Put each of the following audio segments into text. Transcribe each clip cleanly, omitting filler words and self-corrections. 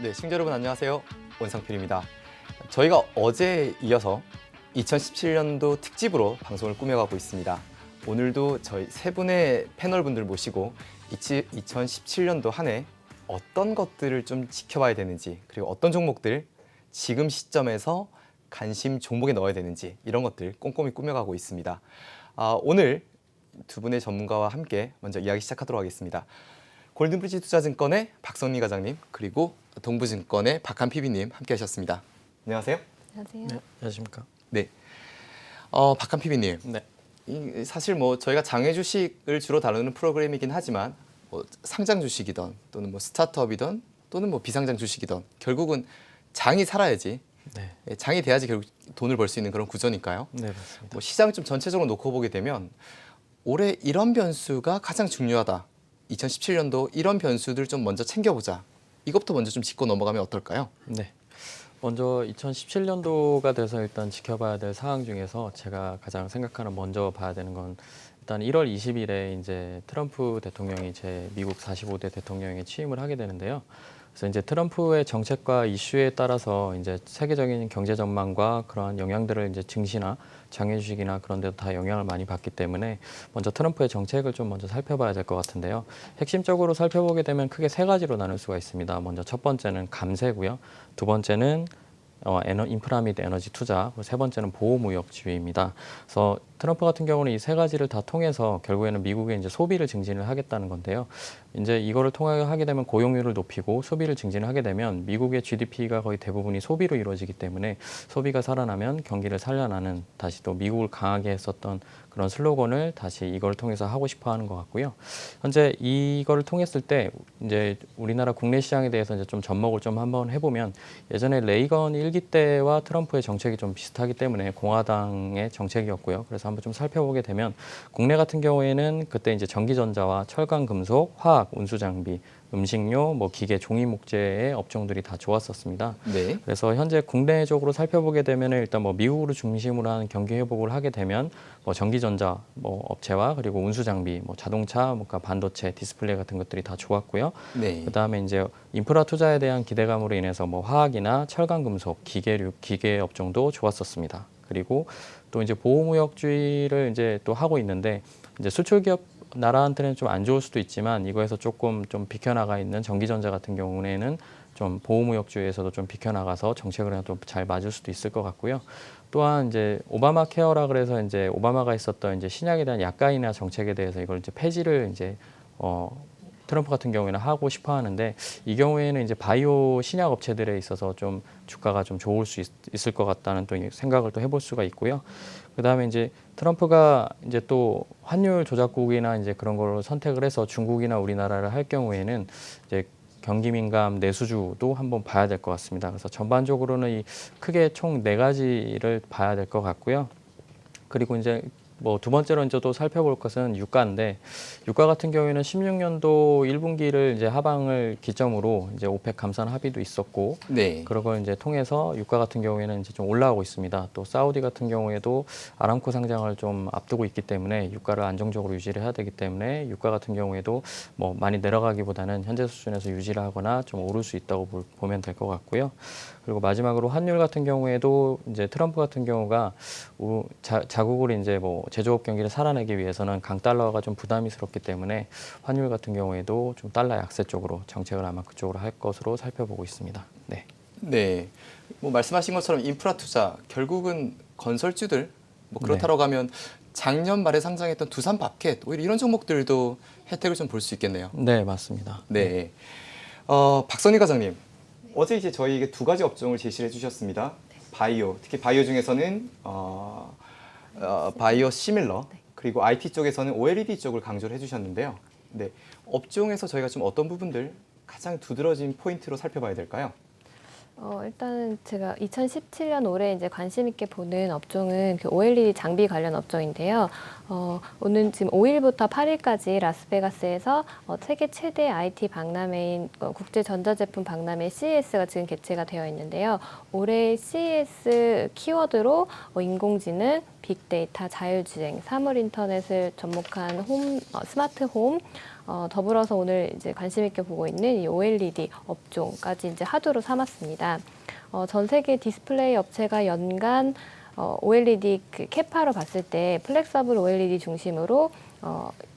네, 시청자 여러분 안녕하세요. 원상필입니다. 저희가 어제에 이어서 2017년도 특집으로 방송을 꾸며가고 있습니다. 오늘도 저희 세 분의 패널분들 모시고 2017년도 한 해 어떤 것들을 좀 지켜봐야 되는지, 그리고 어떤 종목들 지금 시점에서 관심 종목에 넣어야 되는지 이런 것들 꼼꼼히 꾸며가고 있습니다. 오늘 두 분의 전문가와 함께 먼저 이야기 시작하도록 하겠습니다. 골든브리지 투자증권의 박선미 과장님, 그리고 동부증권의 박한 PB님 함께 하셨습니다. 안녕하세요. 안녕하세요. 네, 안녕하십니까. 네. 박한 PB님. 네. 사실 저희가 장외 주식을 주로 다루는 프로그램이긴 하지만 상장 주식이든 또는 스타트업이든 또는 비상장 주식이든 결국은 장이 살아야지, 네. 장이 돼야지 결국 돈을 벌 수 있는 그런 구조니까요. 네, 맞습니다. 시장 좀 전체적으로 놓고 보게 되면 올해 이런 변수가 가장 중요하다. 2017년도 이런 변수들 좀 먼저 챙겨보자. 이것부터 먼저 좀 짚고 넘어가면 어떨까요? 네. 먼저 2017년도가 돼서 일단 지켜봐야 될 사항 중에서 제가 가장 생각하는 먼저 봐야 되는 건 일단 1월 20일에 이제 트럼프 대통령이 제 미국 45대 대통령에 취임을 하게 되는데요. 그래서 이제 트럼프의 정책과 이슈에 따라서 이제 세계적인 경제 전망과 그러한 영향들을 이제 증시나 장외 주식이나 그런 데도 다 영향을 많이 받기 때문에 먼저 트럼프의 정책을 좀 먼저 살펴봐야 될 것 같은데요. 핵심적으로 살펴보게 되면 크게 세 가지로 나눌 수가 있습니다. 먼저 첫 번째는 감세고요. 두 번째는 인프라 및 에너지 투자, 그리고 세 번째는 보호무역 지위입니다. 그래서 트럼프 같은 경우는 이 세 가지를 다 통해서 결국에는 미국의 이제 소비를 증진을 하겠다는 건데요. 이제 이거를 통해 하게 되면 고용률을 높이고 소비를 증진을 하게 되면 미국의 GDP가 거의 대부분이 소비로 이루어지기 때문에 소비가 살아나면 경기를 살려나는, 다시 또 미국을 강하게 했었던 그런 슬로건을 다시 이걸 통해서 하고 싶어 하는 것 같고요. 현재 이거를 통했을 때 이제 우리나라 국내 시장에 대해서 이제 좀 접목을 좀 한번 해보면, 예전에 레이건 1기 때와 트럼프의 정책이 좀 비슷하기 때문에 공화당의 정책이었고요. 그래서 한번 좀 살펴보게 되면 국내 같은 경우에는 그때 이제 전기전자와 철강, 금속, 화학, 운수장비, 음식료, 기계, 종이 목재의 업종들이 다 좋았었습니다. 네. 그래서 현재 국내적으로 살펴보게 되면 일단 미국으로 중심으로 하는 경기 회복을 하게 되면 전기전자 업체와 그리고 운수장비, 자동차, 그러니까 반도체, 디스플레이 같은 것들이 다 좋았고요. 네. 그다음에 이제 인프라 투자에 대한 기대감으로 인해서 화학이나 철강, 금속, 기계 업종도 좋았었습니다. 그리고 또 이제 보호무역주의를 이제 또 하고 있는데, 이제 수출 기업 나라한테는 좀 안 좋을 수도 있지만 이거에서 조금 좀 비켜나가 있는 전기전자 같은 경우에는 좀 보호무역주의에서도 좀 비켜나가서 정책을 또 잘 맞을 수도 있을 것 같고요. 또한 이제 오바마 케어라 그래서 이제 오바마가 있었던 이제 신약에 대한 약가이나 정책에 대해서 이걸 이제 폐지를 이제 트럼프 같은 경우에는 하고 싶어 하는데, 이 경우에는 이제 바이오 신약 업체들에 있어서 좀 주가가 좀 좋을 수 있을 것 같다는 또 생각을 또 해볼 수가 있고요. 그다음에 이제 트럼프가 이제 또 환율 조작국이나 이제 그런 걸 선택을 해서 중국이나 우리나라를 할 경우에는 이제 경기 민감 내수주도 한번 봐야 될 것 같습니다. 그래서 전반적으로는 이 크게 총 4가지를 봐야 될 것 같고요. 그리고 이제 두 번째로 이제 또 살펴볼 것은 유가인데, 유가 같은 경우에는 16년도 1분기를 이제 하방을 기점으로 이제 오펙 감산 합의도 있었고, 네. 그런 걸 이제 통해서 유가 같은 경우에는 이제 좀 올라가고 있습니다. 또 사우디 같은 경우에도 아람코 상장을 좀 앞두고 있기 때문에 유가를 안정적으로 유지를 해야 되기 때문에 유가 같은 경우에도 많이 내려가기보다는 현재 수준에서 유지를 하거나 좀 오를 수 있다고 보면 될 것 같고요. 그리고 마지막으로 환율 같은 경우에도 이제 트럼프 같은 경우가 자국을 이제 제조업 경기를 살아내기 위해서는 강달러가 좀 부담스럽기 때문에 환율 같은 경우에도 좀 달러 약세 쪽으로 정책을 아마 그쪽으로 할 것으로 살펴보고 있습니다. 네. 네. 말씀하신 것처럼 인프라 투자, 결국은 건설주들 그렇다고 하면 작년 말에 상장했던 두산밥켓, 오히려 이런 종목들도 혜택을 좀 볼 수 있겠네요. 네, 맞습니다. 네. 박선희 과장님, 어제 이제 저희에게 2가지 업종을 제시를 해주셨습니다. 바이오, 특히 바이오 중에서는 바이오 시밀러, 그리고 IT 쪽에서는 OLED 쪽을 강조를 해주셨는데요. 네. 업종에서 저희가 좀 어떤 부분들 가장 두드러진 포인트로 살펴봐야 될까요? 일단은 제가 2017년 올해 이제 관심 있게 보는 업종은 그 OLED 장비 관련 업종인데요. 오늘 지금 5일부터 8일까지 라스베가스에서 세계 최대 IT 박람회인 국제 전자제품 박람회 CES가 지금 개최가 되어 있는데요. 올해 CES 키워드로 인공지능, 빅데이터, 자율주행, 사물 인터넷을 접목한 스마트 홈, 더불어서 오늘 이제 관심 있게 보고 있는 이 OLED 업종까지 이제 하두로 삼았습니다. 전 세계 디스플레이 업체가 연간 OLED 그 캐파로 봤을 때 플렉서블 OLED 중심으로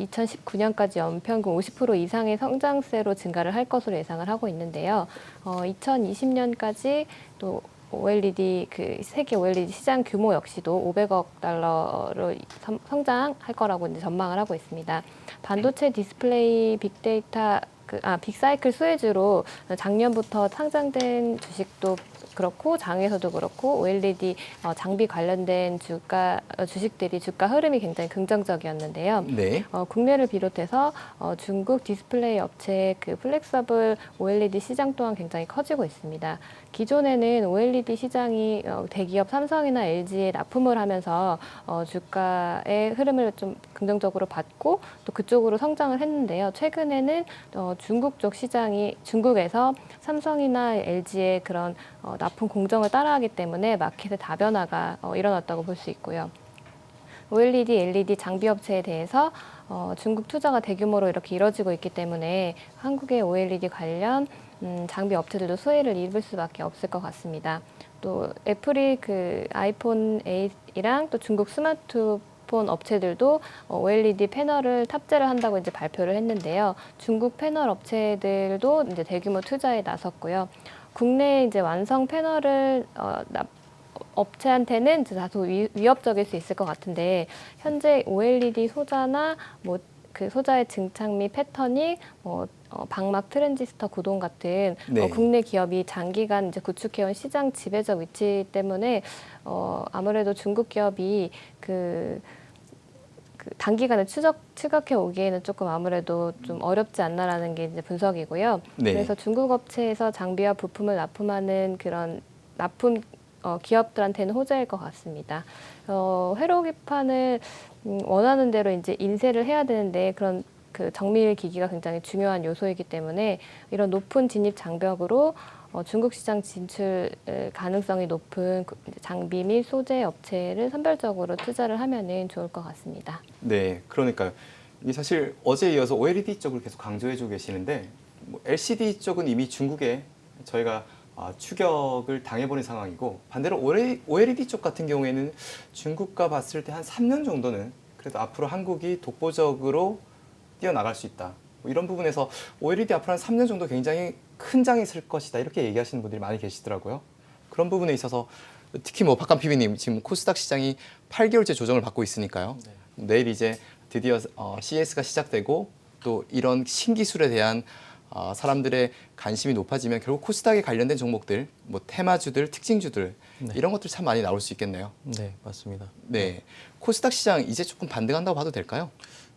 2019년까지 연평균 50% 이상의 성장세로 증가를 할 것으로 예상을 하고 있는데요. 2020년까지 또 OLED 그 세계 OLED 시장 규모 역시도 500억 달러로 성장할 거라고 이제 전망을 하고 있습니다. 반도체 디스플레이 빅데이터 빅사이클 수혜주로 작년부터 상장된 주식도 그렇고 장에서도 그렇고 OLED 장비 관련된 주식들이 주가 흐름이 굉장히 긍정적이었는데요. 네. 국내를 비롯해서 중국 디스플레이 업체의 그 플렉서블 OLED 시장 또한 굉장히 커지고 있습니다. 기존에는 OLED 시장이 대기업 삼성이나 LG에 납품을 하면서 주가의 흐름을 좀 긍정적으로 봤고 또 그쪽으로 성장을 했는데요. 최근에는 중국 쪽 시장이 중국에서 삼성이나 LG의 그런 납품 공정을 따라하기 때문에 마켓의 다변화가 일어났다고 볼 수 있고요. OLED, LED 장비 업체에 대해서 중국 투자가 대규모로 이렇게 이뤄지고 있기 때문에 한국의 OLED 관련 장비 업체들도 수혜를 입을 수밖에 없을 것 같습니다. 또 애플이 그 아이폰 8이랑 또 중국 스마트폰 업체들도 OLED 패널을 탑재를 한다고 이제 발표를 했는데요. 중국 패널 업체들도 이제 대규모 투자에 나섰고요. 국내 이제 완성 패널을 업체한테는 다소 위협적일 수 있을 것 같은데 현재 OLED 소자나 뭐 그 소자의 증착 및 패터닝, 방막 트랜지스터 구동 같은 네. 국내 기업이 장기간 이제 구축해온 시장 지배적 위치 때문에 아무래도 중국 기업이 그 단기간에 추격해 오기에는 조금 아무래도 좀 어렵지 않나라는 게 이제 분석이고요. 네. 그래서 중국 업체에서 장비와 부품을 납품하는 그런 납품 기업들한테는 호재일 것 같습니다. 회로 기판을 원하는 대로 이제 인쇄를 해야 되는데 그런 그 정밀 기기가 굉장히 중요한 요소이기 때문에 이런 높은 진입 장벽으로 중국 시장 진출 가능성이 높은 장비 및 소재 업체를 선별적으로 투자를 하면은 좋을 것 같습니다. 네, 그러니까요. 이게 사실 어제 이어서 OLED 쪽을 계속 강조해주고 계시는데 LCD 쪽은 이미 중국에 저희가 추격을 당해버린 상황이고 반대로 OLED 쪽 같은 경우에는 중국과 봤을 때 한 3년 정도는 그래도 앞으로 한국이 독보적으로 뛰어나갈 수 있다. 이런 부분에서 OLED 앞으로 한 3년 정도 굉장히 큰 장이 쓸 것이다. 이렇게 얘기하시는 분들이 많이 계시더라고요. 그런 부분에 있어서 특히 뭐 박한 PB님 지금 코스닥 시장이 8개월째 조정을 받고 있으니까요. 네. 내일 이제 드디어 CES가 시작되고 또 이런 신기술에 대한 사람들의 관심이 높아지면 결국 코스닥에 관련된 종목들, 뭐 테마주들, 특징주들 네. 이런 것들 참 많이 나올 수 있겠네요. 네, 맞습니다. 네, 코스닥 시장 이제 조금 반등한다고 봐도 될까요?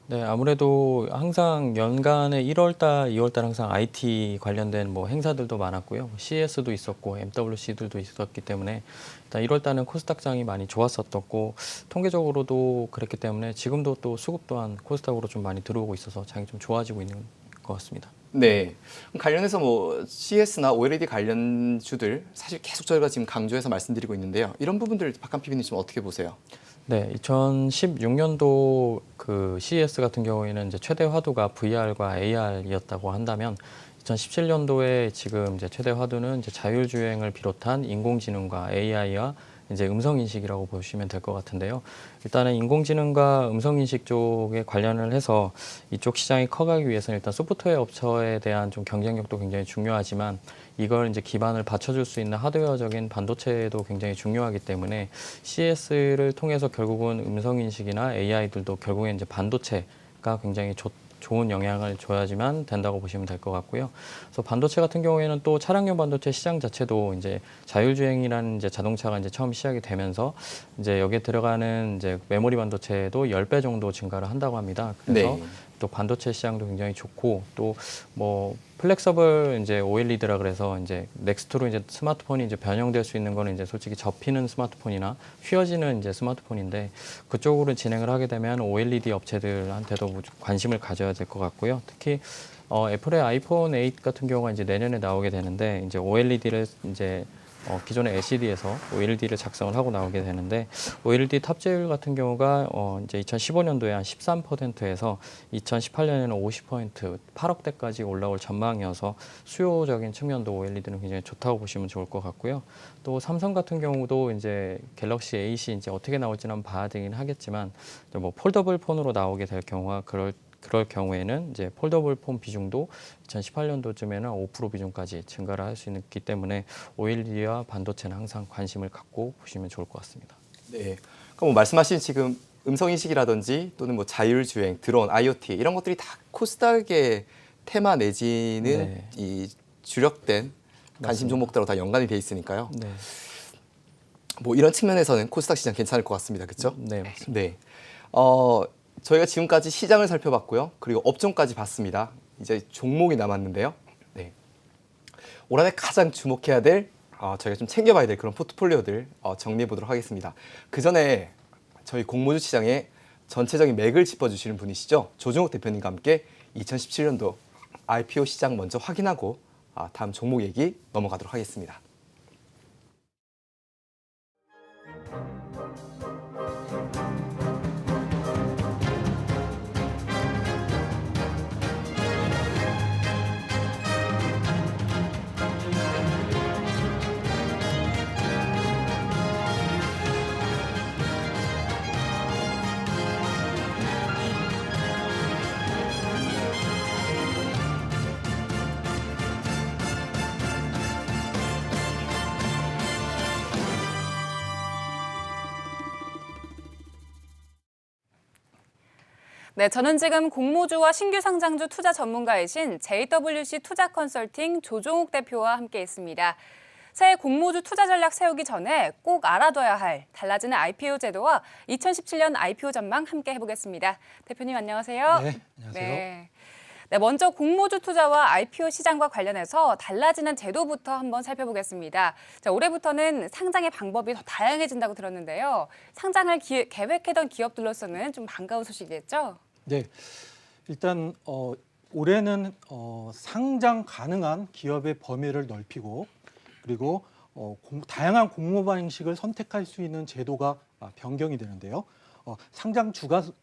네, 아무래도 항상 연간에 1월달, 2월달 항상 IT 관련된 뭐 행사들도 많았고요. CES도 있었고 MWC들도 있었기 때문에 일단 1월달은 코스닥장이 많이 좋았었고 통계적으로도 그랬기 때문에 지금도 또 수급 또한 코스닥으로 좀 많이 들어오고 있어서 장이 좀 좋아지고 있는 것 같습니다. 네, 관련해서 뭐 CES나 OLED 관련주들 사실 계속 저희가 지금 강조해서 말씀드리고 있는데요. 이런 부분들 박한 PB님 좀 어떻게 보세요? 네, 2016년도 그 CES 같은 경우에는 이제 최대 화두가 VR과 AR이었다고 한다면 2017년도에 지금 이제 최대 화두는 이제 자율주행을 비롯한 인공지능과 AI와 이제 음성인식이라고 보시면 될 것 같은데요. 일단은 인공지능과 음성인식 쪽에 관련을 해서 이쪽 시장이 커가기 위해서는 일단 소프트웨어 업체에 대한 좀 경쟁력도 굉장히 중요하지만 이걸 이제 기반을 받쳐줄 수 있는 하드웨어적인 반도체도 굉장히 중요하기 때문에 CES를 통해서 결국은 음성인식이나 AI들도 결국엔 이제 반도체가 굉장히 좋은 영향을 줘야지만 된다고 보시면 될 것 같고요. 그래서 반도체 같은 경우에는 또 차량용 반도체 시장 자체도 이제 자율주행이라는 이제 자동차가 이제 처음 시작이 되면서 이제 여기에 들어가는 이제 메모리 반도체도 10배 정도 증가를 한다고 합니다. 그래서 네. 또 반도체 시장도 굉장히 좋고 또 뭐 플렉서블 이제 OLED라 그래서 이제 넥스트로 이제 스마트폰이 이제 변형될 수 있는 거는 이제 솔직히 접히는 스마트폰이나 휘어지는 이제 스마트폰인데 그쪽으로 진행을 하게 되면 OLED 업체들한테도 관심을 가져야 될 것 같고요. 특히 애플의 아이폰 8 같은 경우가 이제 내년에 나오게 되는데 이제 OLED를 이제 기존의 LCD에서 OLED를 작성을 하고 나오게 되는데 OLED 탑재율 같은 경우가 이제 2015년도에 한 13%에서 2018년에는 50%, 8억대까지 올라올 전망이어서 수요적인 측면도 OLED는 굉장히 좋다고 보시면 좋을 것 같고요. 또 삼성 같은 경우도 이제 갤럭시 A 이제 어떻게 나올지는 봐야 되긴 하겠지만 뭐 폴더블 폰으로 나오게 될 경우가 그럴 경우에는 이제 폴더블 폰 비중도 2018년도쯤에는 5% 비중까지 증가를 할 수 있기 때문에 OLED와 반도체는 항상 관심을 갖고 보시면 좋을 것 같습니다. 네. 그럼 뭐 말씀하신 지금 음성 인식이라든지 또는 뭐 자율주행, 드론, IoT 이런 것들이 다 코스닥의 테마 내지는 네. 이 주력된 관심 맞습니다. 종목들하고 다 연관이 돼 있으니까요. 네, 뭐 이런 측면에서는 코스닥 시장 괜찮을 것 같습니다. 그렇죠? 네 맞습니다. 네. 저희가 지금까지 시장을 살펴봤고요. 그리고 업종까지 봤습니다. 이제 종목이 남았는데요. 네. 올 한해 가장 주목해야 될 저희가 좀 챙겨봐야 될 그런 포트폴리오들 정리해 보도록 하겠습니다. 그 전에 저희 공모주 시장의 전체적인 맥을 짚어주시는 분이시죠. 조중욱 대표님과 함께 2017년도 IPO 시장 먼저 확인하고 다음 종목 얘기 넘어가도록 하겠습니다. 네, 저는 지금 공모주와 신규 상장주 투자 전문가이신 JWC 투자 컨설팅 조종욱 대표와 함께 있습니다. 새해 공모주 투자 전략 세우기 전에 꼭 알아둬야 할 달라지는 IPO 제도와 2017년 IPO 전망 함께 해보겠습니다. 대표님 안녕하세요. 네, 안녕하세요. 네, 먼저 공모주 투자와 IPO 시장과 관련해서 달라지는 제도부터 한번 살펴보겠습니다. 자, 올해부터는 상장의 방법이 더 다양해진다고 들었는데요. 상장을 계획했던 기업들로서는 좀 반가운 소식이겠죠? 네, 일단 올해는 상장 가능한 기업의 범위를 넓히고 그리고 다양한 공모 방식을 선택할 수 있는 제도가 변경이 되는데요. 상장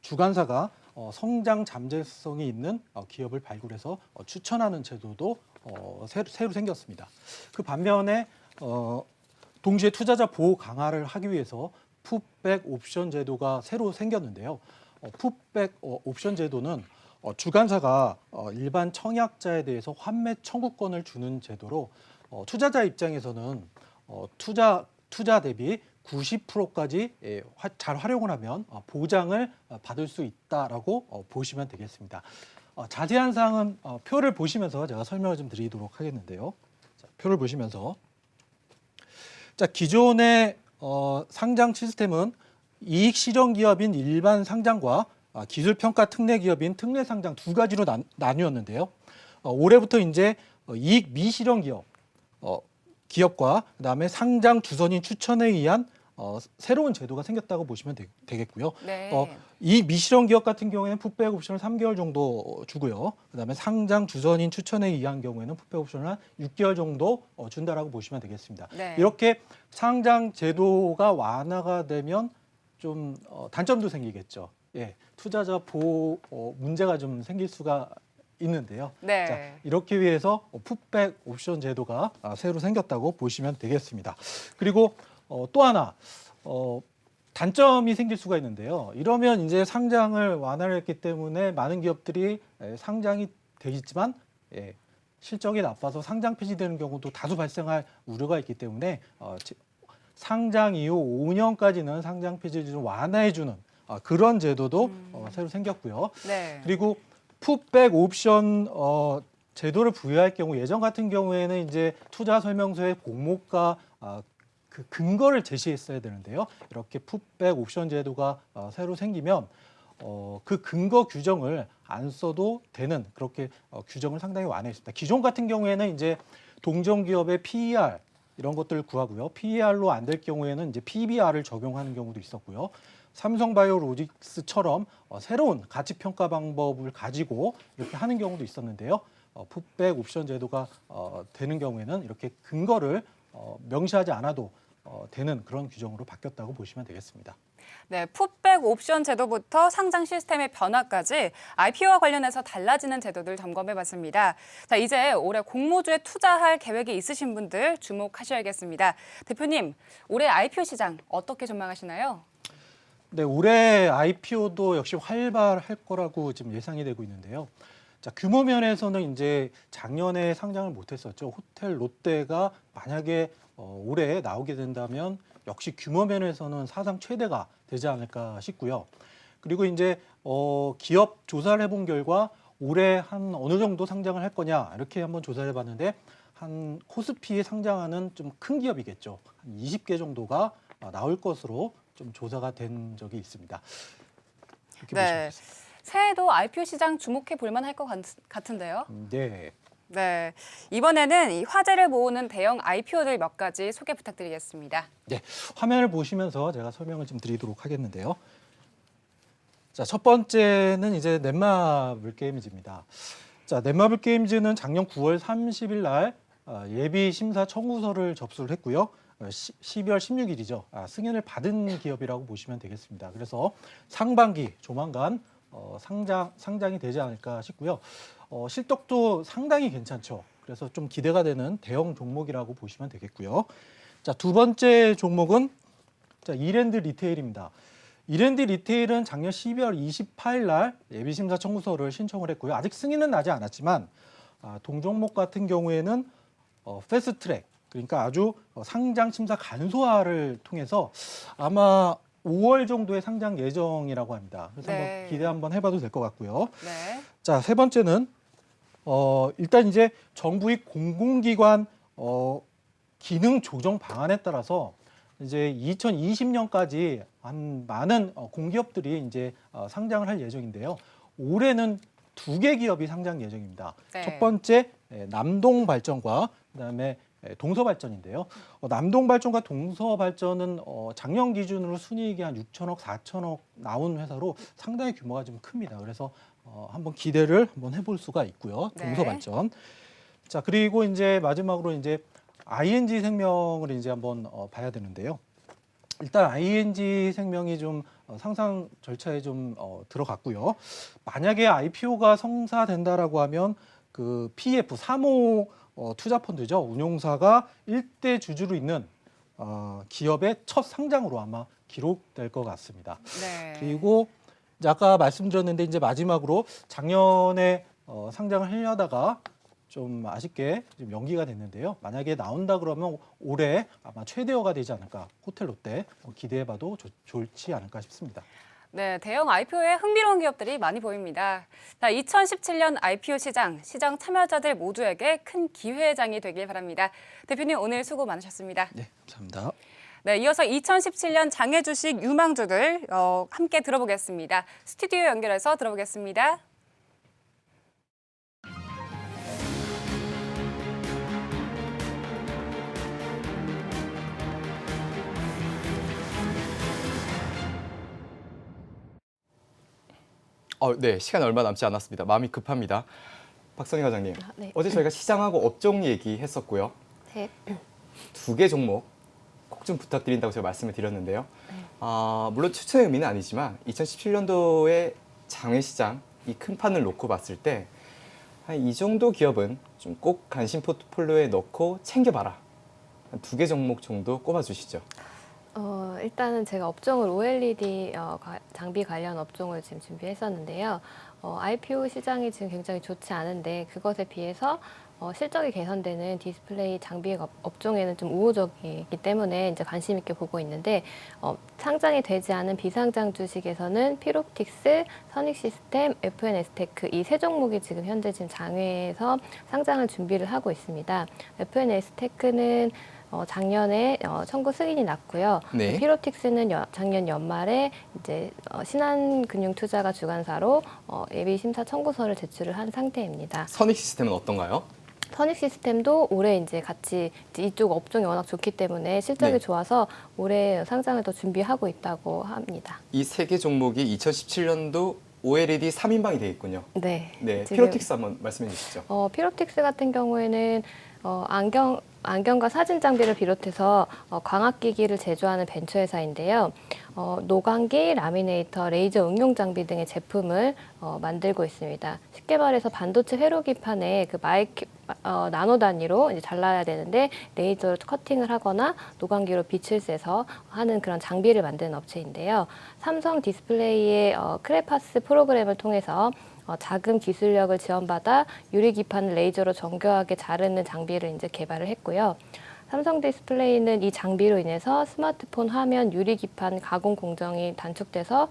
주관사가 성장 잠재성이 있는 기업을 발굴해서 추천하는 제도도 새로 생겼습니다. 그 반면에 동시에 투자자 보호 강화를 하기 위해서 풋백 옵션 제도가 새로 생겼는데요. 풋백 옵션 제도는 주관사가 일반 청약자에 대해서 환매 청구권을 주는 제도로 투자자 입장에서는 투자 대비 90%까지 잘 활용을 하면 보장을 받을 수 있다라고 보시면 되겠습니다. 자세한 사항은 표를 보시면서 제가 설명을 좀 드리도록 하겠는데요. 자, 표를 보시면서 자, 기존의 상장 시스템은 이익 실현 기업인 일반 상장과 기술 평가 특례 기업인 특례 상장 두 가지로 나뉘었는데요. 올해부터 이제 이익 미실현 기업과 그다음에 상장 주선인 추천에 의한 새로운 제도가 생겼다고 보시면 되겠고요. 네. 이 미실현 기업 같은 경우에는 풋백 옵션을 3개월 정도 주고요. 그다음에 상장 주선인 추천에 의한 경우에는 풋백 옵션을 한 6개월 정도 준다라고 보시면 되겠습니다. 네. 이렇게 상장 제도가 완화가 되면 좀 단점도 생기겠죠. 예, 투자자 보호 문제가 좀 생길 수가 있는데요. 네. 자, 이렇게 위해서 풋백 옵션 제도가 새로 생겼다고 보시면 되겠습니다. 그리고 또 하나 단점이 생길 수가 있는데요. 이러면 이제 상장을 완화를 했기 때문에 많은 기업들이 상장이 되겠지만 실적이 나빠서 상장 폐지되는 경우도 다수 발생할 우려가 있기 때문에 상장 이후 5년까지는 상장 폐지를 좀 완화해주는 그런 제도도 새로 생겼고요. 네. 그리고 풋백 옵션 제도를 부여할 경우 예전 같은 경우에는 이제 투자 설명서에 공모가 그 근거를 제시했어야 되는데요. 이렇게 풋백 옵션 제도가 새로 생기면 그 근거 규정을 안 써도 되는 그렇게 규정을 상당히 완화했습니다. 기존 같은 경우에는 이제 동종 기업의 PER 이런 것들을 구하고요. PER로 안 될 경우에는 이제 PBR을 적용하는 경우도 있었고요. 삼성바이오로직스처럼 새로운 가치 평가 방법을 가지고 이렇게 하는 경우도 있었는데요. 풋백 옵션 제도가 되는 경우에는 이렇게 근거를 명시하지 않아도 되는 그런 규정으로 바뀌었다고 보시면 되겠습니다. 네, 풋백 옵션 제도부터 상장 시스템의 변화까지 IPO와 관련해서 달라지는 제도들 점검해봤습니다. 자, 이제 올해 공모주에 투자할 계획이 있으신 분들 주목하셔야겠습니다. 대표님, 올해 IPO 시장 어떻게 전망하시나요? 네, 올해 IPO도 역시 활발할 거라고 지금 예상이 되고 있는데요. 자, 규모 면에서는 이제 작년에 상장을 못했었죠. 호텔 롯데가 만약에 올해 나오게 된다면 역시 규모 면에서는 사상 최대가 되지 않을까 싶고요. 그리고 이제 기업 조사를 해본 결과 올해 한 어느 정도 상장을 할 거냐 이렇게 한번 조사를 해봤는데 한 코스피에 상장하는 좀 큰 기업이겠죠. 한 20개 정도가 나올 것으로 좀 조사가 된 적이 있습니다. 이렇게 보시면 네, 되겠습니다. 새해도 IPO 시장 주목해 볼 만할 것 같은데요. 네. 네, 이번에는 이 화제를 모으는 대형 IPO들 몇 가지 소개 부탁드리겠습니다. 네, 화면을 보시면서 제가 설명을 좀 드리도록 하겠는데요. 자, 첫 번째는 이제 넷마블 게임즈입니다. 자, 넷마블 게임즈는 작년 9월 30일 날 예비 심사 청구서를 접수를 했고요. 12월 16일이죠. 승인을 받은 기업이라고 보시면 되겠습니다. 그래서 상반기 조만간 상장이 되지 않을까 싶고요. 실적도 상당히 괜찮죠. 그래서 좀 기대가 되는 대형 종목이라고 보시면 되겠고요. 자, 두 번째 종목은 자, 이랜드 리테일입니다. 이랜드 리테일은 작년 12월 28일 날 예비심사 청구서를 신청을 했고요. 아직 승인은 나지 않았지만 동종목 같은 경우에는 패스트트랙, 그러니까 아주 상장 심사 간소화를 통해서 아마 5월 정도에 상장 예정이라고 합니다. 그래서 네. 한번 기대 한번 해봐도 될 것 같고요. 네, 자, 세 번째는 일단 이제 정부의 공공기관 기능 조정 방안에 따라서 이제 2020년까지 한 많은 공기업들이 이제 상장을 할 예정인데요. 올해는 2개 기업이 상장 예정입니다. 네. 첫 번째 남동발전과 그다음에 동서발전인데요. 남동발전과 동서발전은 작년 기준으로 순이익이 한 6천억, 4천억 나온 회사로 상당히 규모가 좀 큽니다. 그래서 한번 기대를 한번 해볼 수가 있고요. 네. 동서발전. 자, 그리고 이제 마지막으로 이제 ING 생명을 이제 한번 봐야 되는데요. 일단 ING 생명이 좀 상상 절차에 좀 들어갔고요. 만약에 IPO가 성사된다라고 하면 그 PF 3호 투자 펀드죠. 운용사가 1대 주주로 있는 기업의 첫 상장으로 아마 기록될 것 같습니다. 네. 그리고 이제 아까 말씀드렸는데 이제 마지막으로 작년에 상장을 하려다가 좀 아쉽게 좀 연기가 됐는데요. 만약에 나온다 그러면 올해 아마 최대어가 되지 않을까. 호텔 롯데 기대해봐도 좋지 않을까 싶습니다. 네, 대형 IPO에 흥미로운 기업들이 많이 보입니다. 자, 2017년 IPO 시장 참여자들 모두에게 큰 기회장이 되길 바랍니다. 대표님 오늘 수고 많으셨습니다. 네, 감사합니다. 네, 이어서 2017년 장외 주식 유망주들 함께 들어보겠습니다. 스튜디오 연결해서 들어보겠습니다. 네, 시간 얼마 남지 않았습니다. 마음이 급합니다. 박선희 과장님, 네. 어제 저희가 시장하고 업종 얘기했었고요. 네. 2개 종목 꼭 좀 부탁드린다고 제가 말씀을 드렸는데요. 물론 추천의 의미는 아니지만 2017년도에 장외시장 이 큰 판을 놓고 봤을 때 이 정도 기업은 좀 꼭 관심 포트폴리오에 넣고 챙겨봐라. 한 2개 종목 정도 꼽아주시죠. 일단은 제가 업종을 OLED 장비 관련 업종을 지금 준비했었는데요. IPO 시장이 지금 굉장히 좋지 않은데 그것에 비해서 실적이 개선되는 디스플레이 장비 업종에는 좀 우호적이기 때문에 이제 관심 있게 보고 있는데 상장이 되지 않은 비상장 주식에서는 피롭틱스, 선익시스템, FNS테크 이 세 종목이 지금 현재 지금 장외에서 상장을 준비를 하고 있습니다. FNS테크는 작년에 청구 승인이 났고요. 네. 피롭틱스는 작년 연말에 이제 신한금융투자가 주관사로 예비 심사 청구서를 제출을 한 상태입니다. 선익 시스템은 어떤가요? 선익시스템도 올해 이제 같이 이쪽 업종이 워낙 좋기 때문에 실적이 네. 좋아서 올해 상장을 더 준비하고 있다고 합니다. 이 3개 종목이 2017년도 OLED 3인방이 되겠군요. 네. 네, 지금, 피로틱스 한번 말씀해 주시죠. 피롭틱스 같은 경우에는 안경 안경과 사진 장비를 비롯해서 광학기기를 제조하는 벤처회사인데요. 노광기, 라미네이터, 레이저 응용 장비 등의 제품을 만들고 있습니다. 쉽게 말해서 반도체 회로기판에 그 나노 단위로 이제 잘라야 되는데 레이저로 커팅을 하거나 노광기로 빛을 쐬서 하는 그런 장비를 만드는 업체인데요. 삼성 디스플레이의 크레파스 프로그램을 통해서 자금 기술력을 지원받아 유리기판을 레이저로 정교하게 자르는 장비를 이제 개발을 했고요. 삼성 디스플레이는 이 장비로 인해서 스마트폰 화면 유리기판 가공 공정이 단축돼서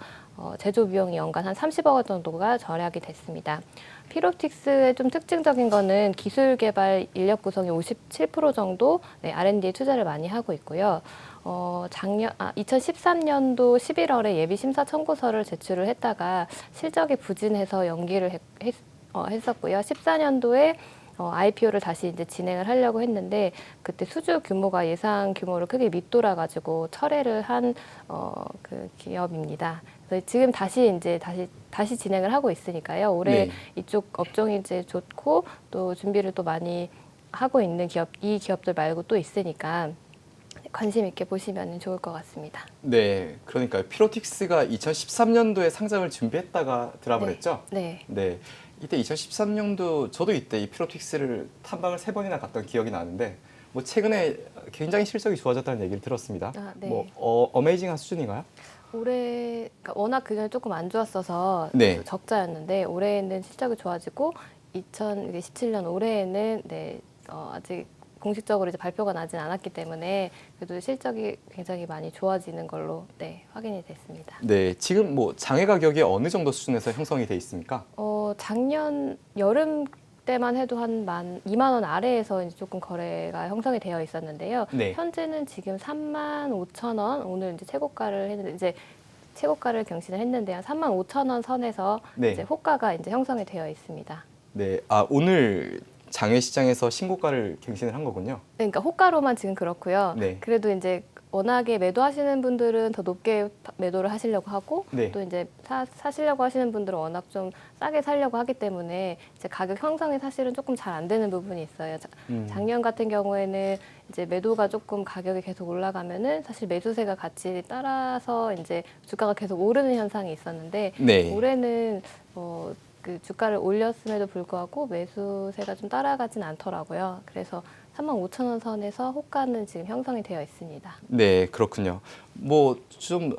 제조 비용이 연간 한 30억 원 정도가 절약이 됐습니다. 필옵틱스의 좀 특징적인 거는 기술 개발 인력 구성이 57% 정도 R&D에 투자를 많이 하고 있고요. 2013년도 11월에 예비 심사 청구서를 제출을 했다가 실적이 부진해서 연기를 했었고요. 14년도에 IPO를 다시 이제 진행을 하려고 했는데 그때 수주 규모가 예상 규모를 크게 밑돌아가지고 철회를 한 그 기업입니다. 그래서 지금 다시 진행을 하고 있으니까요. 올해 네. 이쪽 업종이 이제 좋고 또 준비를 또 많이 하고 있는 이 기업들 말고 또 있으니까 관심 있게 보시면 좋을 것 같습니다. 네, 그러니까요. 피로틱스가 2013년도에 상장을 준비했다가 드랍을했죠? 네. 네. 이때 2013년도 저도 이때 이 피로틱스를 탐방을 3번이나 갔던 기억이 나는데 뭐 최근에 굉장히 실적이 좋아졌다는 얘기를 들었습니다. 네. 뭐 어메이징한 수준인가요? 올해 그러니까 워낙 그전에 조금 안 좋았어서 네. 적자였는데 올해는 실적이 좋아지고 2017년 올해에는 아직 공식적으로 이제 발표가 나진 않았기 때문에 그래도 실적이 굉장히 많이 좋아지는 걸로 확인이 됐습니다. 네, 지금 뭐 장외 가격이 어느 정도 수준에서 형성이 돼 있습니까? 작년 여름 때만 해도 한 2만 원 아래에서 이제 조금 거래가 형성이 되어 있었는데요. 네. 현재는 지금 3만 5천 원 오늘 이제 최고가를 했는데 이제 최고가를 경신을 했는데 한 3만 5천 원 선에서 네. 이제 호가가 이제 형성이 되어 있습니다. 네, 오늘 장외 시장에서 신고가를 갱신을 한 거군요. 네, 그러니까 호가로만 지금 그렇고요. 네. 그래도 이제 워낙에 매도하시는 분들은 더 높게 매도를 하시려고 하고 네. 또 이제 사시려고 하시는 분들은 워낙 좀 싸게 사려고 하기 때문에 이제 가격 형성이 사실은 조금 잘 안 되는 부분이 있어요. 작년 같은 경우에는 이제 매도가 조금 가격이 계속 올라가면은 사실 매수세가 같이 따라서 이제 주가가 계속 오르는 현상이 있었는데 네. 올해는 그 주가를 올렸음에도 불구하고 매수세가 좀 따라가진 않더라고요. 그래서 3만 5천 원 선에서 호가는 지금 형성이 되어 있습니다. 네, 그렇군요. 뭐 좀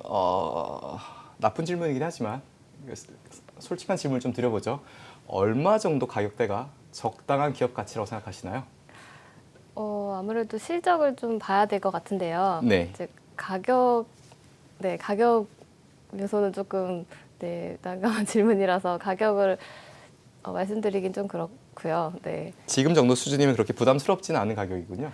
나쁜 질문이긴 하지만 솔직한 질문을 좀 드려보죠. 얼마 정도 가격대가 적당한 기업 가치라고 생각하시나요? 아무래도 실적을 좀 봐야 될 것 같은데요. 네. 이제 가격 요소는 조금 난감한 질문이라서 가격을 말씀드리긴 좀 그렇고요. 네. 지금 정도 수준이면 그렇게 부담스럽지는 않은 가격이군요.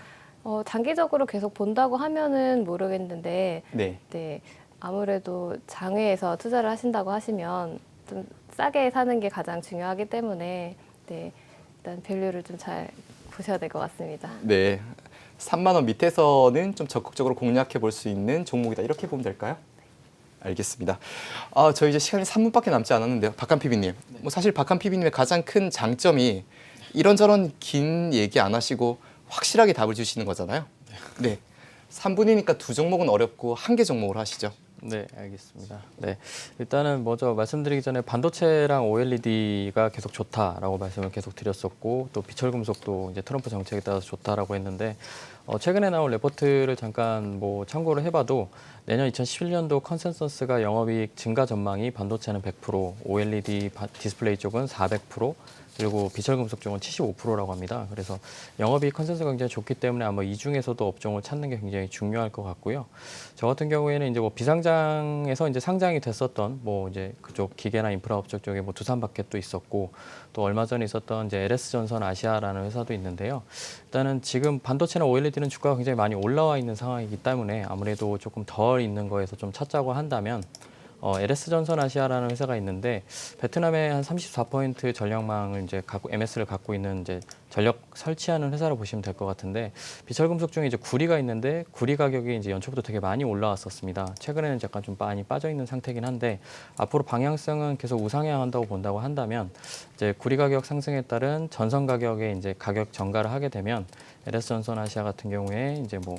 장기적으로 계속 본다고 하면은 모르겠는데, 네. 아무래도 장외에서 투자를 하신다고 하시면 좀 싸게 사는 게 가장 중요하기 때문에, 일단 밸류를 좀 잘 보셔야 될 것 같습니다. 네. 3만 원 밑에서는 좀 적극적으로 공략해 볼 수 있는 종목이다. 이렇게 보면 될까요? 알겠습니다. 저희 이제 시간이 3분밖에 남지 않았는데요. 박한 PB님. 뭐 사실 박한 PB님의 가장 큰 장점이 이런저런 긴 얘기 안 하시고 확실하게 답을 주시는 거잖아요. 네. 3분이니까 2종목은 어렵고 1개 종목으로 하시죠. 네, 알겠습니다. 네, 일단은 먼저 말씀드리기 전에 반도체랑 OLED가 계속 좋다라고 말씀을 계속 드렸었고 또 비철금속도 이제 트럼프 정책에 따라서 좋다라고 했는데 최근에 나온 레포트를 잠깐 뭐 참고를 해봐도 내년 2011년도 컨센서스가 영업이익 증가 전망이 반도체는 100%, OLED 디스플레이 쪽은 400%, 그리고 비철금속 쪽은 75%라고 합니다. 그래서 영업이익 컨센서스가 굉장히 좋기 때문에 아마 이 중에서도 업종을 찾는 게 굉장히 중요할 것 같고요. 저 같은 경우에는 이제 뭐 비상장에서 이제 상장이 됐었던 뭐 이제 그쪽 기계나 인프라 업종 쪽에 뭐 두산바켓도 있었고 또 얼마 전에 있었던 이제 LS전선 아시아라는 회사도 있는데요. 일단은 지금 반도체나 OLED는 주가가 굉장히 많이 올라와 있는 상황이기 때문에 아무래도 조금 덜 있는 거에서 좀 찾자고 한다면 LS전선 아시아라는 회사가 있는데 베트남에 한 34% 전력망을 이제 MS를 갖고 있는 이제 전력 설치하는 회사로 보시면 될 것 같은데 비철금속 중에 이제 구리가 있는데 구리 가격이 이제 연초부터 되게 많이 올라왔었습니다. 최근에는 약간 좀 많이 빠져 있는 상태긴 한데 앞으로 방향성은 계속 우상향한다고 본다고 한다면 이제 구리 가격 상승에 따른 전선 가격에 이제 가격 전가를 하게 되면 LS 전선 아시아 같은 경우에 이제 뭐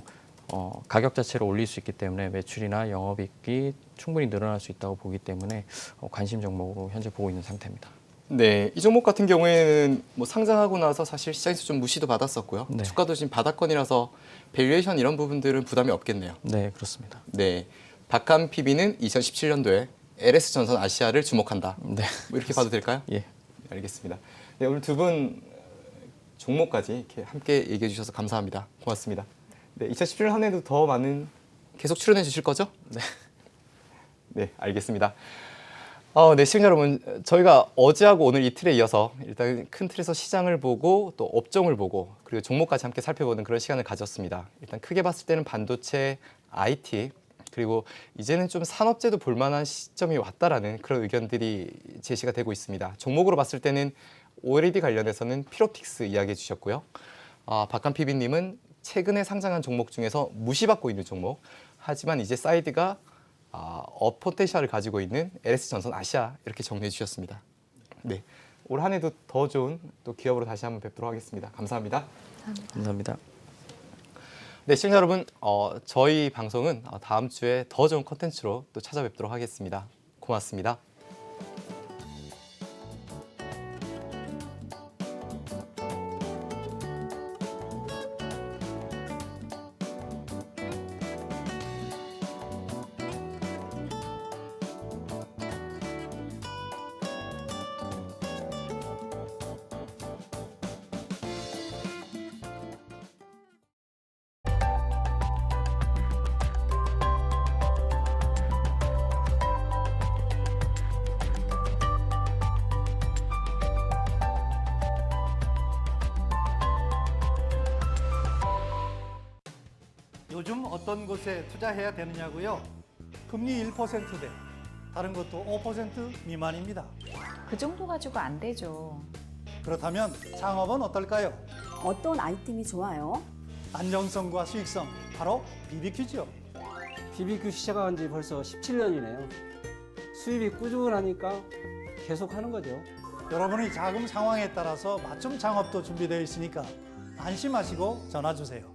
가격 자체를 올릴 수 있기 때문에 매출이나 영업이익이 충분히 늘어날 수 있다고 보기 때문에 관심 종목으로 현재 보고 있는 상태입니다. 네, 이 종목 같은 경우에는 뭐 상장하고 나서 사실 시장에서 좀 무시도 받았었고요. 네. 주가도 지금 바닥권이라서 밸류에이션 이런 부분들은 부담이 없겠네요. 네, 그렇습니다. 네, 박한 PB는 2017년도에 LS 전선 아시아를 주목한다. 네, 뭐 이렇게 봐도 될까요? 예. 알겠습니다. 네, 오늘 두 분 종목까지 이렇게 함께 얘기해 주셔서 감사합니다. 고맙습니다. 네, 2017년 한 해도 더 많은 계속 출연해 주실 거죠? 네. 네, 알겠습니다. 네, 시청자 여러분, 저희가 어제하고 오늘 이틀에 이어서 일단 큰 틀에서 시장을 보고 또 업종을 보고 그리고 종목까지 함께 살펴보는 그런 시간을 가졌습니다. 일단 크게 봤을 때는 반도체, IT 그리고 이제는 좀 산업재도 볼만한 시점이 왔다라는 그런 의견들이 제시가 되고 있습니다. 종목으로 봤을 때는 OLED 관련해서는 필옵틱스 이야기해 주셨고요. 박한 PB님은 최근에 상장한 종목 중에서 무시받고 있는 종목, 하지만 이제 사이드가 업 포텐셜을 가지고 있는 LS 전선 아시아 이렇게 정리해 주셨습니다. 네, 올 한 해도 더 좋은 또 기업으로 다시 한번 뵙도록 하겠습니다. 감사합니다. 감사합니다. 네, 시청자 여러분, 저희 방송은 다음 주에 더 좋은 컨텐츠로 또 찾아뵙도록 하겠습니다. 고맙습니다. 요즘 어떤 곳에 투자해야 되느냐고요? 금리 1%대, 다른 것도 5% 미만입니다. 그 정도 가지고 안 되죠. 그렇다면 창업은 어떨까요? 어떤 아이템이 좋아요? 안정성과 수익성, 바로 BBQ죠. BBQ 시작한 지 벌써 17년이네요. 수입이 꾸준하니까 계속 하는 거죠. 여러분의 자금 상황에 따라서 맞춤 창업도 준비되어 있으니까 안심하시고 전화 주세요.